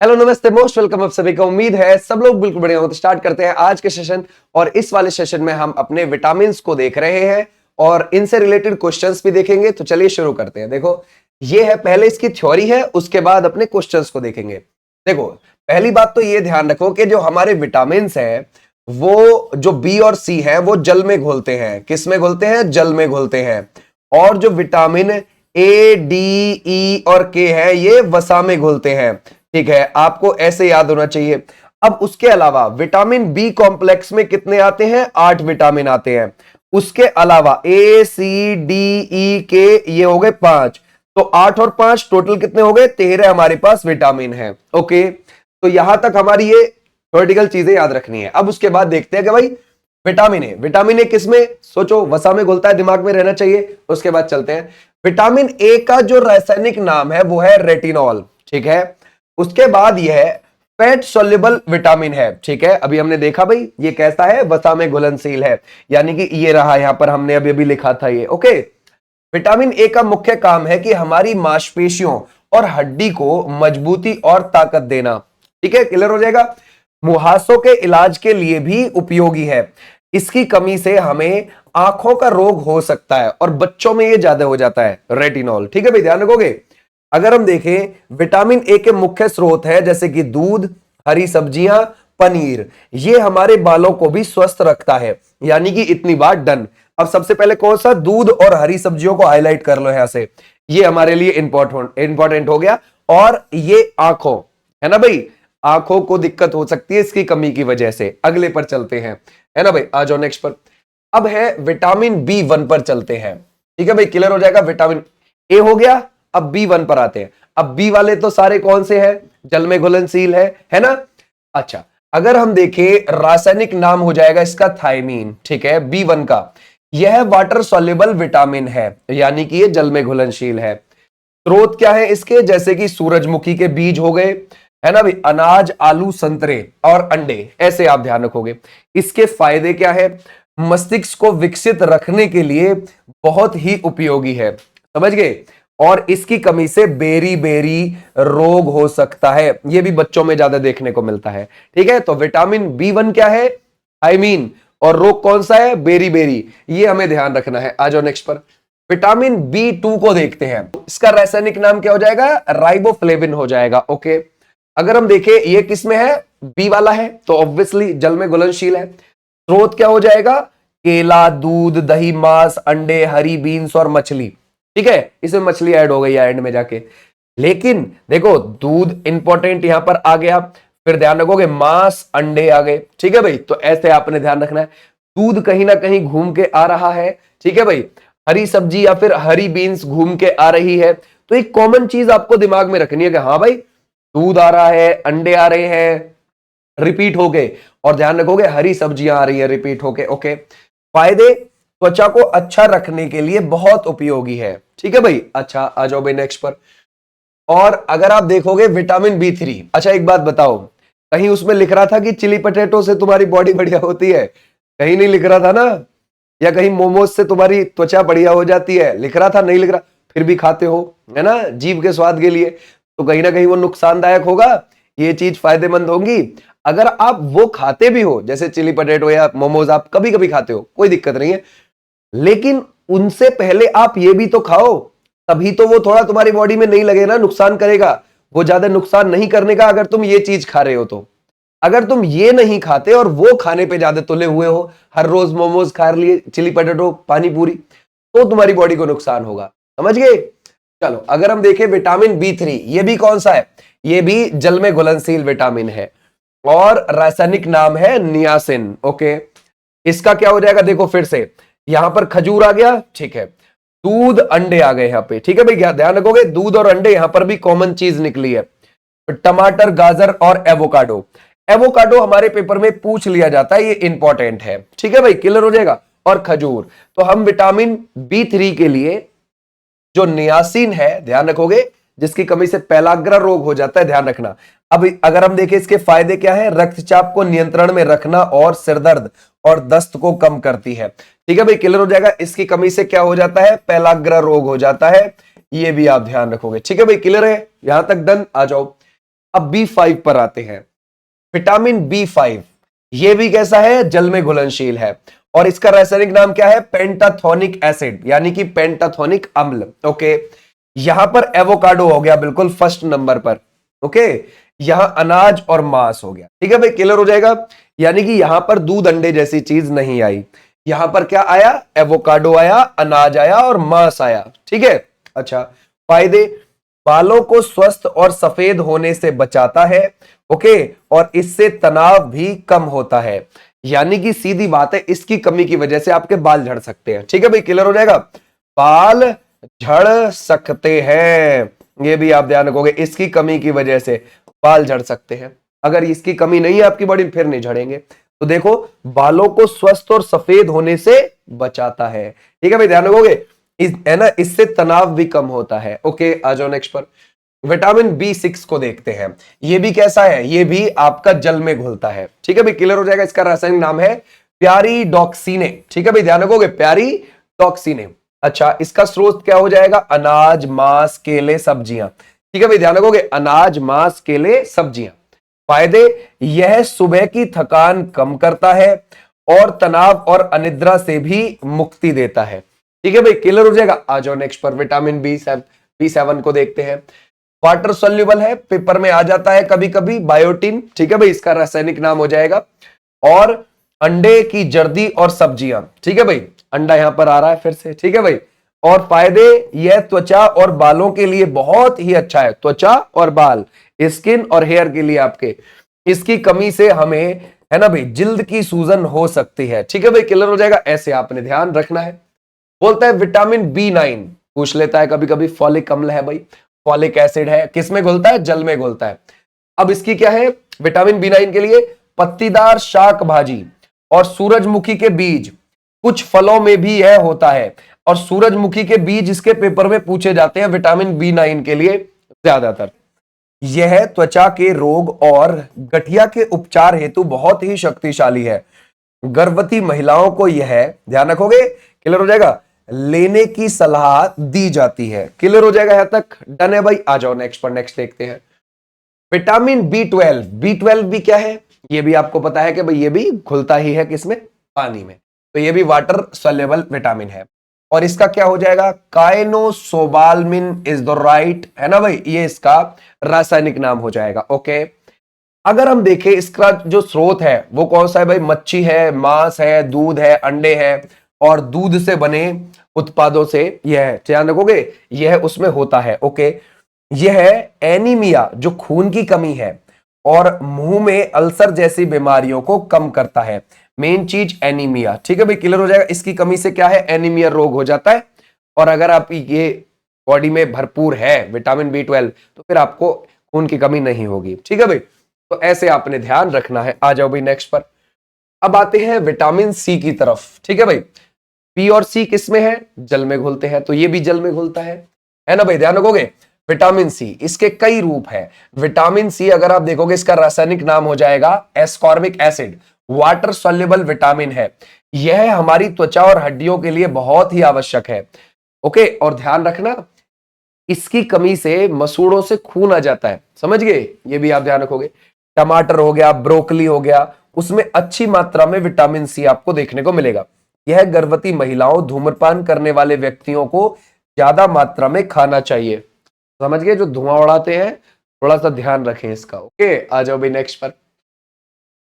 Hello नमस्ते most welcome आप सभी का। उम्मीद है सब लोग बिल्कुल बढ़िया हो। तो स्टार्ट करते हैं आज के सेशन। और इस वाले सेशन में हम अपने विटामिन को देख रहे हैं और इनसे रिलेटेड क्वेश्चंस भी देखेंगे। तो चलिए शुरू करते हैं। देखो ये है, पहले इसकी थ्योरी है, उसके बाद अपने क्वेश्चंस को देखेंगे। देखो पहली बात तो ये ध्यान रखो कि जो हमारे विटामिन है वो जो बी और सी है वो जल में घोलते हैं। किस में घोलते हैं? जल में घोलते हैं। और जो विटामिन ए डी ई और के है ये वसा में घुलते हैं। ठीक है, आपको ऐसे याद होना चाहिए। अब उसके अलावा विटामिन बी कॉम्प्लेक्स में कितने आते हैं? 8 विटामिन आते हैं। उसके अलावा ए सी डी ई के ये हो गए 5। तो 8 और 5 टोटल कितने हो गए? 13 हमारे पास विटामिन है। ओके, तो यहां तक हमारी ये थ्योरेटिकल चीजें याद रखनी है। अब उसके बाद देखते हैं कि भाई विटामिन ए किसमें? सोचो, वसा में घुलता है, दिमाग में रहना चाहिए। उसके बाद चलते हैं। विटामिन ए का जो रासायनिक नाम है वो है रेटिनॉल। ठीक है, उसके बाद यह है फैट सोल्यूबल विटामिन है। ठीक है, अभी हमने देखा भाई ये कैसा है, वसा में घुलनशील है, यानी कि ये रहा, यहां पर हमने अभी अभी लिखा था ये। ओके, विटामिन ए का मुख्य काम है कि हमारी मांसपेशियों और हड्डी को मजबूती और ताकत देना। ठीक है, क्लियर हो जाएगा। मुहासों के इलाज के लिए भी उपयोगी है। इसकी कमी से हमें आंखों का रोग हो सकता है और बच्चों में ये ज्यादा हो जाता है, रेटिनॉल। ठीक है भाई, ध्यान रखोगे। अगर हम देखें विटामिन ए के मुख्य स्रोत है जैसे कि दूध, हरी सब्जियां, पनीर। ये हमारे बालों को भी स्वस्थ रखता है, यानी कि इतनी बात डन। अब सबसे पहले कौन सा? दूध और हरी सब्जियों को हाईलाइट कर लो यहां से, ये हमारे लिए इंपॉर्टेंट हो गया। और ये आंखों है ना भाई, आंखों को दिक्कत हो सकती है इसकी कमी की वजह से। अगले पर चलते हैं, है ना भाई, आ जाओ नेक्स्ट पर। अब है विटामिन बी 1 पर चलते हैं। ठीक है भाई, क्लियर हो जाएगा। विटामिन ए हो गया, अब बी 1 पर आते हैं। अब बी वाले तो सारे कौन से हैं? जल में घुलनशील है ना। अच्छा, अगर हम देखें रासायनिक नाम हो जाएगा इसका थायमीन। ठीक है, बी 1 का यह वाटर सॉल्युबल विटामिन है, यानी कि ये जल में घुलनशील है। स्रोत क्या है इसके? जैसे कि सूरजमुखी के बीज हो गए, है ना भाई, अनाज, आलू, संतरे और अंडे, ऐसे आप ध्यान रखोगे। इसके फायदे क्या है? मस्तिष्क को विकसित रखने के लिए बहुत ही उपयोगी है, समझ गए। और इसकी कमी से बेरी बेरी रोग हो सकता है, यह भी बच्चों में ज्यादा देखने को मिलता है। ठीक है, तो विटामिन बी 1 क्या है? थायमीन। और रोग कौन सा है? Beriberi. ये हमें ध्यान रखना है। आ जाओ नेक्स्ट पर। विटामिन बी 2 को देखते हैं। इसका रासायनिक नाम क्या हो जाएगा? राइबोफ्लेविन हो जाएगा। ओके, अगर हम देखें ये किस में है? बी वाला है, तो ऑब्वियसली जल में घुलनशील है। स्रोत क्या हो जाएगा? केला, दूध, दही, मांस, अंडे, हरी बीन्स और मछली। ठीक है, इसमें मछली ऐड हो गई है एंड में जाके। लेकिन देखो दूध इंपॉर्टेंट यहां पर आ गया, फिर ध्यान रखोगे मांस, अंडे आ गए। ठीक है भाई, तो ऐसे आपने ध्यान रखना है। दूध कहीं ना कहीं घूम के आ रहा है। ठीक है भाई, हरी सब्जी या फिर हरी बीन्स घूम के आ रही है। तो एक कॉमन चीज आपको दिमाग में रखनी है कि हाँ भाई दूध आ रहा है, अंडे आ रहे हैं, रिपीट हो गए। और ध्यान रखोगे हरी सब्जियां आ रही है, रिपीट होके। ओके, फायदे त्वचा को अच्छा रखने के लिए बहुत उपयोगी है। ठीक है भाई। अच्छा, आ जाओ भाई नेक्स्ट पर। और अगर आप देखोगे विटामिन बी 3, अच्छा एक बात बताओ, कहीं उसमें लिख रहा था कि चिली पटेटो से तुम्हारी बॉडी बढ़िया होती है? कहीं नहीं लिख रहा था ना। या कहीं मोमोज से तुम्हारी त्वचा बढ़िया हो जाती है? लिख रहा था? नहीं लिख रहा, फिर भी खाते हो, है ना, जीभ के स्वाद के लिए। तो कहीं ना कहीं वो नुकसानदायक होगा, ये चीज फायदेमंद होगी। अगर आप वो खाते भी हो, जैसे चिली पटेटो या मोमोज आप कभी कभी खाते हो, कोई दिक्कत नहीं है, लेकिन उनसे पहले आप ये भी तो खाओ, तभी तो वो थोड़ा तुम्हारी बॉडी में नहीं लगेगा ना, नुकसान करेगा। वो ज्यादा नुकसान नहीं करने का अगर तुम ये चीज खा रहे हो तो। अगर तुम ये नहीं खाते और वो खाने पे ज्यादा तुले हुए हो, हर रोज मोमोज खा लिए, चिली पटेटो, पानी पूरी, तो तुम्हारी बॉडी को नुकसान होगा, समझ गए। चलो, अगर हम देखें विटामिन बी 3, ये भी कौन सा है? ये भी जल में घुलनशील विटामिन है और रासायनिक नाम है नियासिन। ओके, इसका क्या हो जाएगा? देखो फिर से यहां पर खजूर आ गया, ठीक है, दूध, अंडे आ गए यहां पे। ठीक है भाई, क्या ध्यान रखोगे? दूध और अंडे यहां पर भी कॉमन चीज निकली है। टमाटर, गाजर और एवोकाडो। एवोकाडो हमारे पेपर में पूछ लिया जाता है, ये इंपॉर्टेंट है। ठीक है भाई, क्लियर हो जाएगा। और खजूर। तो हम विटामिन बी 3 के लिए जो नियासिन है, ध्यान रखोगे, जिसकी कमी से पेलाग्रा रोग हो जाता है, ध्यान रखना। अब अगर हम देखें इसके फायदे क्या है? रक्तचाप को नियंत्रण में रखना और सिरदर्द और दस्त को कम करती है। ठीक है भाई, क्लियर हो जाएगा। इसकी कमी से क्या हो जाता है? पेलाग्रा रोग हो जाता है, ये भी आप ध्यान रखोगे। ठीक है भाई, क्लियर है, यहां तक डन। आ जाओ। अब B5 पर आते हैं। विटामिन B5 ये भी कैसा है, जल में घुलनशील है और इसका रासायनिक नाम क्या है, पेंटाथोनिक एसिड यानी कि पेंटाथोनिक अम्ल। ओके, यहां पर एवोकाडो हो गया बिल्कुल फर्स्ट नंबर पर। ओके, यहां अनाज और मांस हो गया। ठीक है भाई, क्लियर हो जाएगा। यानी कि यहां पर दूध अंडे जैसी चीज नहीं आई, यहां पर क्या आया, एवोकाडो आया, अनाज आया और मांस आया। ठीक है, अच्छा, फायदे, बालों को स्वस्थ और सफेद होने से बचाता है। ओके, और इससे तनाव भी कम होता है। यानी कि सीधी बात है, इसकी कमी की वजह से आपके बाल झड़ सकते हैं। ठीक है भाई, क्लियर हो जाएगा, बाल झड़ सकते हैं, ये भी आप ध्यान रखोगे, इसकी कमी की वजह से बाल झड़ सकते हैं। अगर इसकी कमी नहीं है आपकी बॉडी, फिर नहीं झड़ेंगे। तो देखो, बालों को स्वस्थ और सफेद होने से बचाता है। ठीक है भाई, ध्यान रखोगे, है ना, इससे तनाव भी कम होता है। ओके, आ जाओ नेक्स्ट पर। विटामिन B6 को देखते हैं। ये भी कैसा है, ये भी आपका जल में घुलता है। ठीक है भाई, क्लियर हो जाएगा। इसका रासायनिक नाम है प्यारीडॉक्सिने। ठीक है भाई, ध्यान रखोगे, प्यारीडॉक्सिने। अच्छा, इसका स्रोत क्या हो जाएगा, अनाज, मांस, केले, सब्जियां। ठीक है भाई, ध्यान रखोगे, अनाज, मांस, केले, सब्जियां। फायदे, यह सुबह की थकान कम करता है और तनाव और अनिद्रा से भी मुक्ति देता है। ठीक है भाई, क्लियर हो जाएगा। आ जाओ नेक्स्ट पर, विटामिन B7 को देखते हैं। वाटर सोल्यूबल है, पेपर में आ जाता है कभी कभी, बायोटिन। ठीक है भाई, इसका रासायनिक नाम हो जाएगा। और अंडे की जर्दी और सब्जियां। ठीक है भाई, अंडा यहां पर आ रहा है फिर से। ठीक है भाई, और फायदे, यह त्वचा और बालों के लिए बहुत ही अच्छा है। त्वचा और बाल, स्किन और हेयर के लिए आपके, इसकी कमी से हमें, है ना भाई, जिल्द की सूजन हो सकती है। ठीक है भाई, क्लियर हो जाएगा, ऐसे आपने ध्यान रखना है। बोलता है विटामिन B9, पूछ लेता है कभी कभी, फॉलिक अम्ल है भाई, फॉलिक एसिड है, किसमें घुलता है, जल में घुलता है। अब इसकी क्या है, विटामिन B9 के लिए पत्तीदार शाक भाजी और सूरजमुखी के बीज, कुछ फलों में भी यह होता है। और सूरजमुखी के बीज इसके पेपर में पूछे जाते हैं विटामिन B9 के लिए ज्यादातर। यह त्वचा के रोग और गठिया के उपचार हेतु बहुत ही शक्तिशाली है। गर्भवती महिलाओं को यह, ध्यान रखोगे, क्लियर हो जाएगा, लेने की सलाह दी जाती है। क्लियर हो जाएगा, यहां तक डन है भाई। आ जाओ नेक्स्ट पर, नेक्स्ट देखते हैं। विटामिन B12 भी क्या है, ये भी आपको पता है कि भाई ये भी घुलता ही है किसमें, पानी में। तो ये भी वाटर सोल्यूबल विटामिन है। और इसका क्या हो जाएगा, काइनोसोबाल्मिन इज द राइट, है ना भाई, ये इसका रासायनिक नाम हो जाएगा। ओके, अगर हम देखें इसका जो स्रोत है वो कौन सा है भाई, मच्छी है, मांस है, दूध है, अंडे है और दूध से बने उत्पादों से यह, ध्यान रखोगे, यह उसमें होता है। ओके, यह एनीमिया, जो खून की कमी है, और मुंह में अल्सर जैसी बीमारियों को कम करता है। मेन चीज एनीमिया। ठीक है भाई, क्लियर हो जाएगा, इसकी कमी से क्या है, एनीमिया रोग हो जाता है। और अगर आप ये बॉडी में भरपूर है विटामिन B12 तो फिर आपको खून की कमी नहीं होगी। ठीक है भाई, तो ऐसे आपने ध्यान रखना है। आ जाओ भाई नेक्स्ट पर। अब आते हैं विटामिन C की तरफ। ठीक है भाई, P और C किस में है, जल में घुलते हैं, तो ये भी जल में घुलता है ना भाई, ध्यान रखोगे। विटामिन C, इसके कई रूप है। विटामिन C अगर आप देखोगे, इसका रासायनिक नाम हो जाएगा ascorbic acid, water soluble vitamin है। यह हमारी त्वचा और हड्डियों के लिए बहुत ही आवश्यक है। ओके, और ध्यान रखना, इसकी कमी से मसूड़ों से खून आ जाता है, समझ गए, ये भी आप ध्यान रखोगे। टमाटर हो गया, ब्रोकली हो गया, उसमें अच्छी मात्रा में विटामिन C आपको देखने को मिलेगा। यह गर्भवती महिलाओं, धूम्रपान करने वाले व्यक्तियों को ज्यादा मात्रा में खाना चाहिए। समझ गए, जो धुआं उड़ाते हैं थोड़ा सा ध्यान रखें इसका। ओके, आ जाओ भाई नेक्स्ट पर।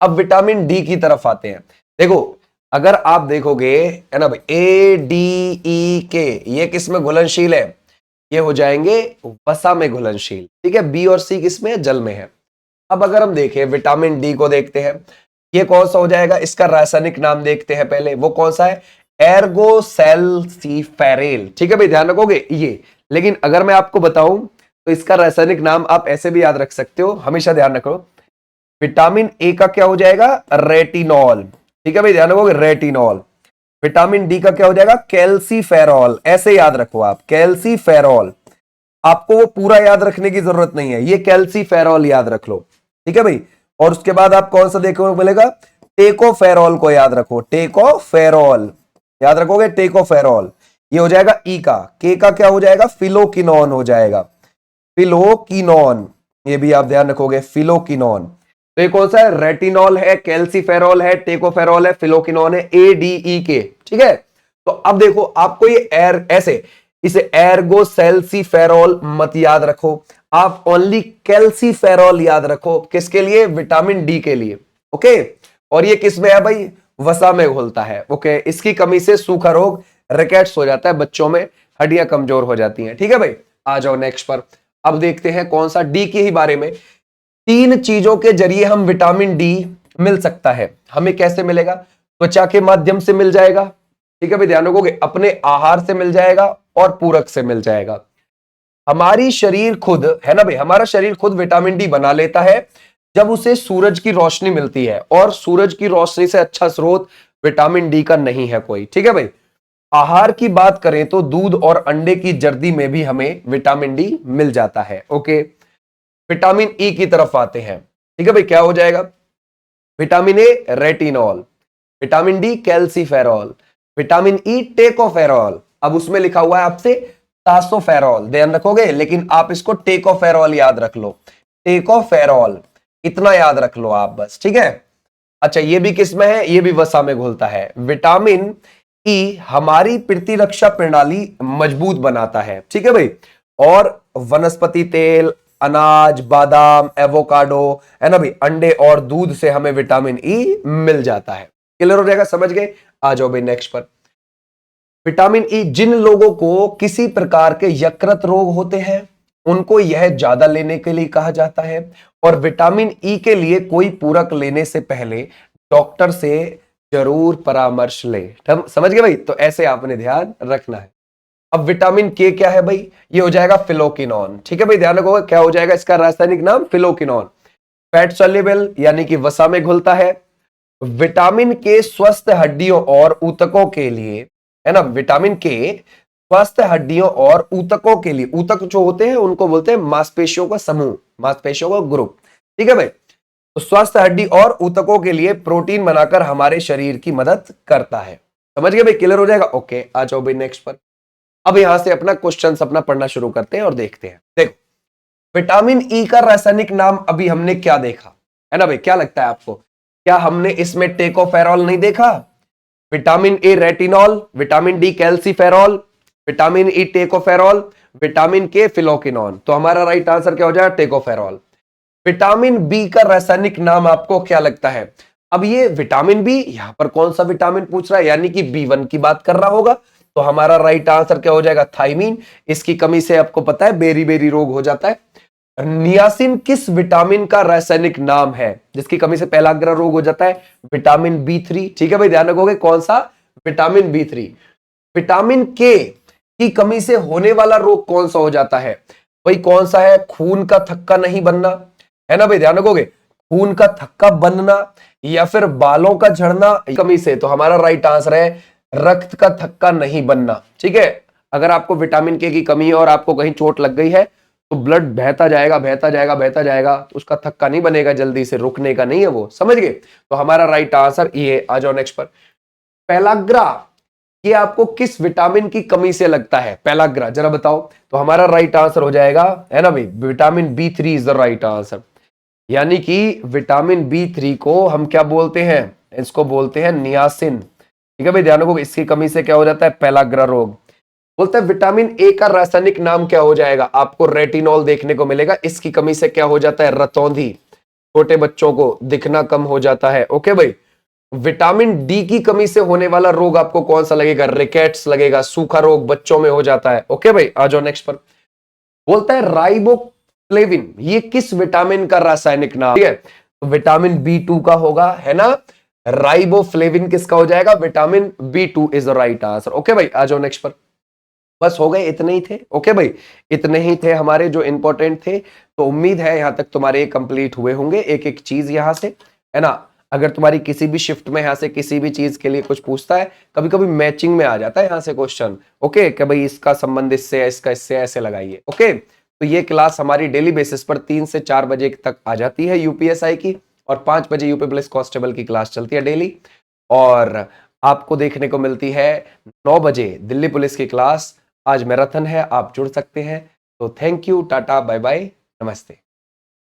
अब विटामिन D की तरफ आते हैं। देखो, अगर आप देखोगे, है ना भाई, ADEK, ये किस में घुलनशील है, ये हो जाएंगे वसा में घुलनशील। ठीक है, B और C किस में है, जल में है। अब अगर हम देखें विटामिन D को देखते हैं, ये कौन सा हो जाएगा, इसका रासायनिक नाम देखते हैं पहले, वो कौन सा है, एर्गोसेल्सिफेरेल। ठीक है भाई, ध्यान रखोगे ये। लेकिन अगर मैं आपको बताऊं तो इसका रासायनिक नाम आप ऐसे भी याद रख सकते हो, हमेशा ध्यान रखो। विटामिन ए का क्या हो जाएगा, रेटिनॉल। ठीक है भाई, ध्यान रखोगे, रेटिनॉल। विटामिन डी का क्या हो जाएगा, कैल्सीफेरॉल। ऐसे याद रखो आप, कैल्सीफेरॉल। आपको वो पूरा याद रखने की जरूरत नहीं है, ये कैल्सीफेरॉल याद रख लो। ठीक है भाई, और उसके बाद आप कौन सा देखो मिलेगा, टेकोफेरॉल को याद रखो, टेकोफेरॉल याद रखोगे, टेकोफेरॉल। ये हो जाएगा ई का। के का क्या हो जाएगा, फिलोकिनोन हो जाएगा, फिलोकिनोन। ये भी आप ध्यान रखोगे, फिलोकिनोन। तो ये कौन सा है? रेटिनॉल है, कैल्सीफेरॉल है, टेकोफेरॉल है, फिलोकिनोन है, ADEK। ठीक है, तो अब देखो आपको ये ऐसे इसे एर्गोसेल्सीफेरॉल मत याद रखो, आप ओनली कैल्सीफेरॉल याद रखो। किसके लिए? विटामिन डी के लिए। ओके, और ये किस में है भाई? वसा में घुलता है। ओके, इसकी कमी से सूखा रोग, रिकेट्स हो जाता है बच्चों में, हड्डियां कमजोर हो जाती हैं। ठीक है भाई, आ जाओ नेक्स्ट पर। अब देखते हैं कौन सा, डी के ही बारे में। 3 चीजों के जरिए हम विटामिन डी मिल सकता है। हमें कैसे मिलेगा? त्वचा के माध्यम से मिल जाएगा, ठीक है भाई, ध्यान रखोगे, अपने आहार से मिल जाएगा और पूरक से मिल जाएगा। हमारी शरीर खुद है ना भाई, हमारा शरीर खुद विटामिन डी बना लेता है जब उसे सूरज की रोशनी मिलती है, और सूरज की रोशनी से अच्छा स्रोत विटामिन डी का नहीं है कोई। ठीक है भाई, आहार की बात करें तो दूध और अंडे की जर्दी में भी हमें विटामिन डी मिल जाता है। ओके, विटामिन ई की तरफ आते हैं। ठीक है भाई, क्या हो जाएगा? Vitamin A retinol, vitamin D calciferol, vitamin E tocopherol. अब उसमें लिखा हुआ है आपसे तासोफेरॉल, ध्यान रखोगे, लेकिन आप इसको टेकोफेरॉल याद रख लो, टेकोफेरॉल इतना याद रख लो आप बस। ठीक है, अच्छा ये भी किस में है? ये भी वसा में घुलता है। विटामिन ई हमारी प्रतिरक्षा प्रणाली मजबूत बनाता है। ठीक है भाई, और वनस्पति तेल, अनाज, बादाम, एवोकाडो, है ना भाई, अंडे और दूध से हमें विटामिन ई मिल जाता है। क्लियर हो जाएगा? समझ गए? आ जाओ भाई नेक्स्ट पर। विटामिन ई जिन लोगों को किसी प्रकार के यकृत रोग होते हैं उनको यह ज्यादा लेने के लिए कहा जाता है, और विटामिन ई के लिए कोई पूरक लेने से पहले डॉक्टर से जरूर परामर्श ले। समझ गए भाई? तो ऐसे आपने ध्यान रखना है। अब विटामिन के क्या है भाई? ये हो जाएगा फिलोकिनोन। ठीक है भाई, ध्यान रखोगे, क्या हो जाएगा इसका रासायनिक नाम? फिलोकिनोन। फैट सोल्यूबल यानी कि वसा में घुलता है। विटामिन के स्वस्थ हड्डियों और ऊतकों के लिए, है ना, विटामिन के स्वस्थ हड्डियों और ऊतकों के लिए, ऊतक जो होते हैं उनको बोलते हैं मांसपेशियों का समूह, मांसपेशियों का ग्रुप। ठीक है भाई, तो स्वस्थ हड्डी और ऊतकों के लिए प्रोटीन बनाकर हमारे शरीर की मदद करता है। समझ गए भाई? क्लियर हो जाएगा? ओके, आ जाओ भाई नेक्स्ट पर। अब यहां से अपना क्वेश्चन अपना पढ़ना शुरू करते हैं और देखते हैं। देखो, विटामिन ई का रासायनिक नाम अभी हमने क्या देखा, है ना भाई? क्या लगता है आपको? क्या हमने इसमें टेकोफेरॉल नहीं देखा? Vitamin A retinol, vitamin D calciferol, vitamin E tocopherol, vitamin के फिलोकिनोन। तो हमारा राइट आंसर क्या हो जाएगा? टेकोफेरॉल। विटामिन बी का रासायनिक नाम आपको क्या लगता है? अब ये विटामिन बी, यहां पर कौन सा विटामिन पूछ रहा है, यानी कि B1 की बात कर रहा होगा। तो हमारा राइट आंसर क्या हो जाएगा? थाइमीन। इसकी कमी से आपको पता है बेरी बेरी रोग हो जाता है। नियासिन किस विटामिन का रासायनिक नाम है जिसकी कमी से पहलाग्रह रोग हो जाता है? Vitamin B3। ठीक है भाई, ध्यान रखोगे, कौन सा? Vitamin B3। विटामिन के की कमी से होने वाला रोग कौन सा हो जाता है भाई? कौन सा है? खून का थक्का नहीं बनना, है ना भाई, ध्यान रखोगे, खून का थक्का बनना या फिर बालों का झड़ना कमी से। तो हमारा राइट आंसर है रक्त का थक्का नहीं बनना। ठीक है, अगर आपको विटामिन के की कमी है और आपको कहीं चोट लग गई है तो ब्लड बहता जाएगा बहता जाएगा बहता जाएगा, तो उसका थक्का नहीं बनेगा, जल्दी से रुकने का नहीं है वो। समझ गए? तो हमारा राइट आंसर ये। आ जाओ नेक्स्ट पर। पेलाग्रा, ये आपको किस विटामिन की कमी से लगता है? पेलाग्रा जरा बताओ। तो हमारा राइट आंसर हो जाएगा, है ना भाई, vitamin B3 is the right answer. यानी कि विटामिन B3 को हम क्या बोलते हैं? इसको बोलते हैं नियासिन। ठीक है भाई, ध्यान रखो, इसकी कमी से क्या हो जाता है? पेलाग्रा रोग। बोलते हैं विटामिन ए का रासायनिक नाम क्या हो जाएगा? आपको रेटिनॉल देखने को मिलेगा। इसकी कमी से क्या हो जाता है? रतौंधी, छोटे बच्चों को दिखना कम हो जाता है। ओके भाई, विटामिन डी की कमी से होने वाला रोग आपको कौन सा लगेगा? रिकेट्स लगेगा, सूखा रोग बच्चों में हो जाता है। ओके भाई, आ जाओ नेक्स्ट पर। बोलता है राइबोफ्लेविन, ये किस विटामिन का रासायनिक नाम? ठीक है, तो विटामिन B2 का होगा, है ना। राइबोफ्लेविन किसका हो जाएगा? Vitamin B2 is the right answer. Okay भाई, आ जाओ नेक्स्ट पर। बस हो गए, इतने ही थे। ओके भाई, इतने ही थे हमारे जो इंपॉर्टेंट थे। तो उम्मीद है यहां तक तुम्हारे कंप्लीट हुए होंगे, एक एक चीज यहां से, है ना। अगर तुम्हारी किसी भी शिफ्ट में यहां से किसी भी चीज के लिए कुछ पूछता है, कभी कभी मैचिंग में आ जाता है यहां से क्वेश्चन, ओके, कि भाई इसका संबंध इससे है, इसका इससे, ऐसे लगाइए। ओके, तो ये क्लास हमारी डेली बेसिस पर 3 से 4 बजे तक आ जाती है यूपीएसआई की, और 5 बजे यूपी पुलिस कांस्टेबल की क्लास चलती है डेली। और आपको देखने को मिलती है 9 बजे दिल्ली पुलिस की क्लास। आज मैराथन है, आप जुड़ सकते हैं। तो thank you, tata, bye bye, नमस्ते।